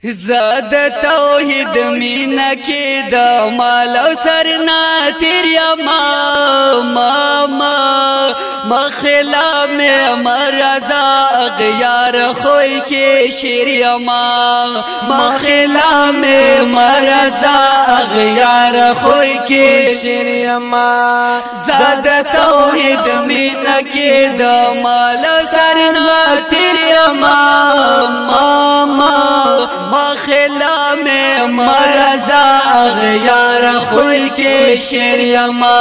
زاد توحید مینا کی دا مال او سرنا تیریا مخلا میں مرزا اغیار خوئی کی شیریا مخلا میں مرزا اغیار خوئی کی شیریا زاد توحید مینا کی دا مال او سرنا تیریا مخلا میں مرزا اغیار خوی کے شریما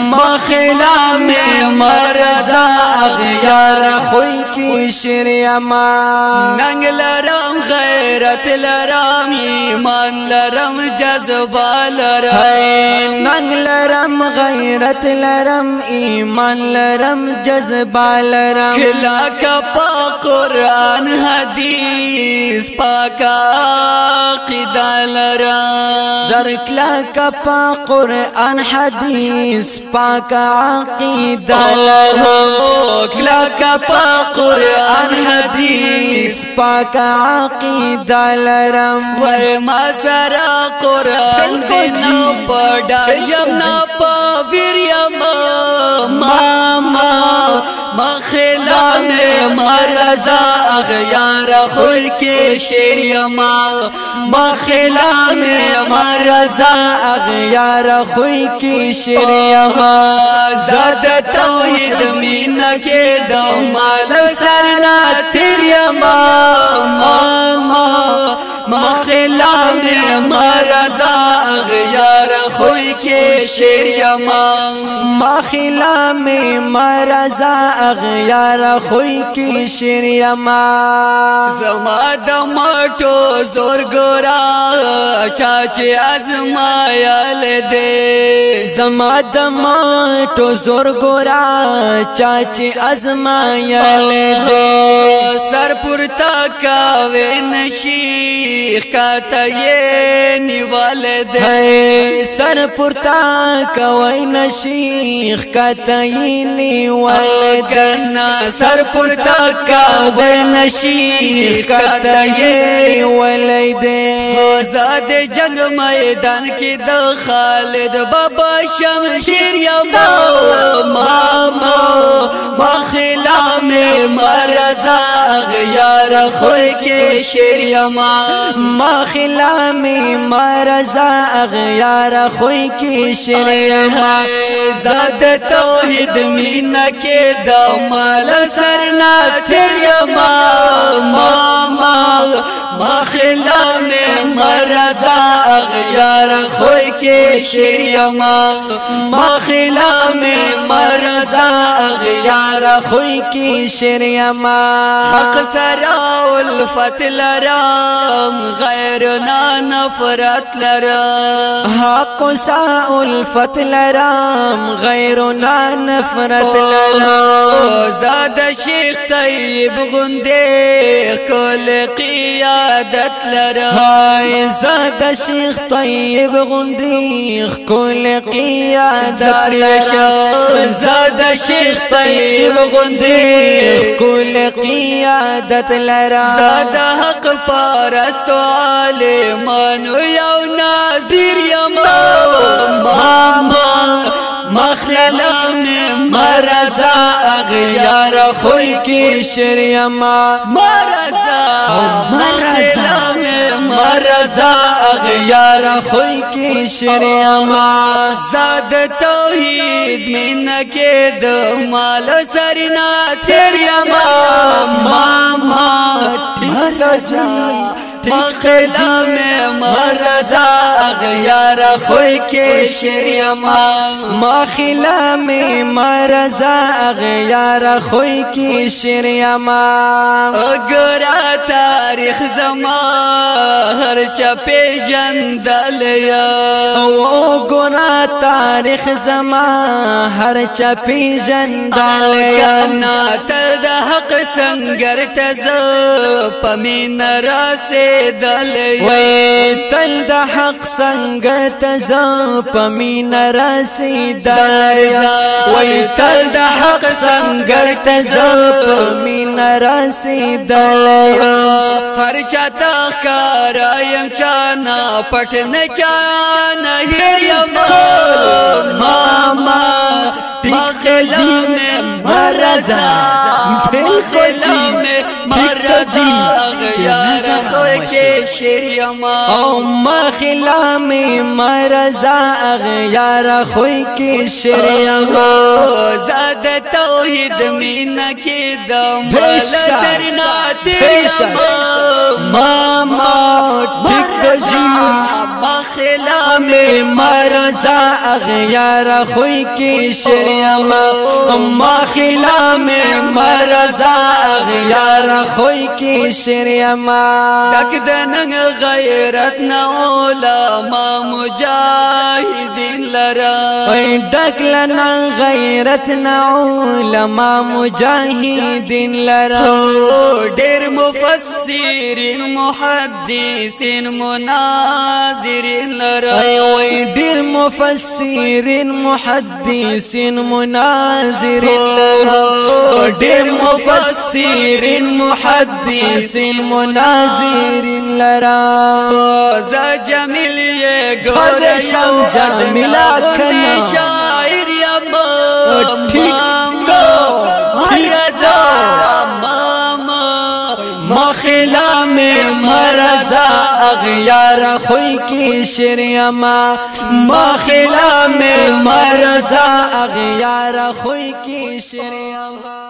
مخلا میں مرزا اغیار خوی کی شریما ننگ لرم غیرت لرم ایمان لرم جذبہ لرم ننگ لرم غیرت لرم ایمان لرم جذبہ لرم کلا کپا قرآن حدیث پاک عقیدہ لرم زرکلا کپا قرآن حدیث پاک عقیدہ لرم کلا کپا قرآن حدیث پاک عقیدہ لرم ورما سرا قرآن دینا پڑا یمنا پاویر مخلا میں مرزا اغیار خوی کے شیرما مخلا میں مرزا اغیار خوی کی شیرما زاد توحید مینا کے دمال سرنا تیرما مخلا میں مرزا اغیار خوی کے شیرما مخلا میں مرزا اغیار خوی کی شیرما زما دمٹو زور گورا چاچے ازمایل دے زما دمٹو زور گورا چاچے ازمایل دے سر پورتا کاوے نشیخ کاتا یہ نیوال دے سر پورتا کوئی نشیخ کاتا یہ نیوال دے سر پورتا کاوے نشیخ کاتا یہ نیوال دے زاد جنگ میدان کی دا خالد بابا شمشیر یا مخلا میں مرزا اغیار خوی کے شیرما مخلا میں مرزا اغیار خوی کی شیرما زاد توحید مینا کے دمال سرنا تیرما مخلا میں مرزا اغیار خوی کے شیرما مخلا میں مرزا اغیار خوی کی شیرما حق سرا الفت لرم غیرنا نفرت لرم حق سا الفت لرم غیرنا نفرت لرم زاد شیخ طیب غندے کل قیادت لرم زاد شیخ طیب غندے کل قیادت لرم زاد شیخ طیب غندے کل قیادت لرم زاد حق پرست عالمانو یو ناظر مخلا میں مرزا اغیار خوی کی شیرما مخلا میں مرزا اغیار خوی کی شیرما زاد توحید مینا کے دمال سرنا تیرما مخلا میں مرزا اغیار خوی کے شیرما مخلا میں مرزا اغیار خوی کی شیرما اگرا تاریخ زما ہر چپے جندل یا گنا تاریخ زما ہر چپی جندل کنا تل دا حق سنگر تز پمین راسے رسیدل وای تل د حق څنګه تزا پمین رسیدل وای تل د حق څنګه تزا پمین رسیدل هر چاته کارایم چانا پټ نه چانا هیم ماما بخلا میں مرزا بخلا میں مرزا اغیار خوی کے شریما او مخلا میں مرزا اغیار خوی کے شریما زاد توحید مینا کی دمال سرنا تیما ماما مخلا میں مرزا اغیار خوی کی شریما مخلا میں مرزا اغیار خوی کی شریما دک دنگ غیرت نا علماء مجاہدین لرا دک لنا غیرت نا علماء مجاہدین لرا دیر مفسرین محدثین مناظرین لرا دیر مفسرین محدثین مناظرین لرا دیر مفسرین محدثین مناظرین لرا ز جمیل یہ گورشم جمیلا کنا شاعر یا مخلا میں مرزا اغیار خوی کی شریما مخلا میں مرزا اغیار خوی کی شریما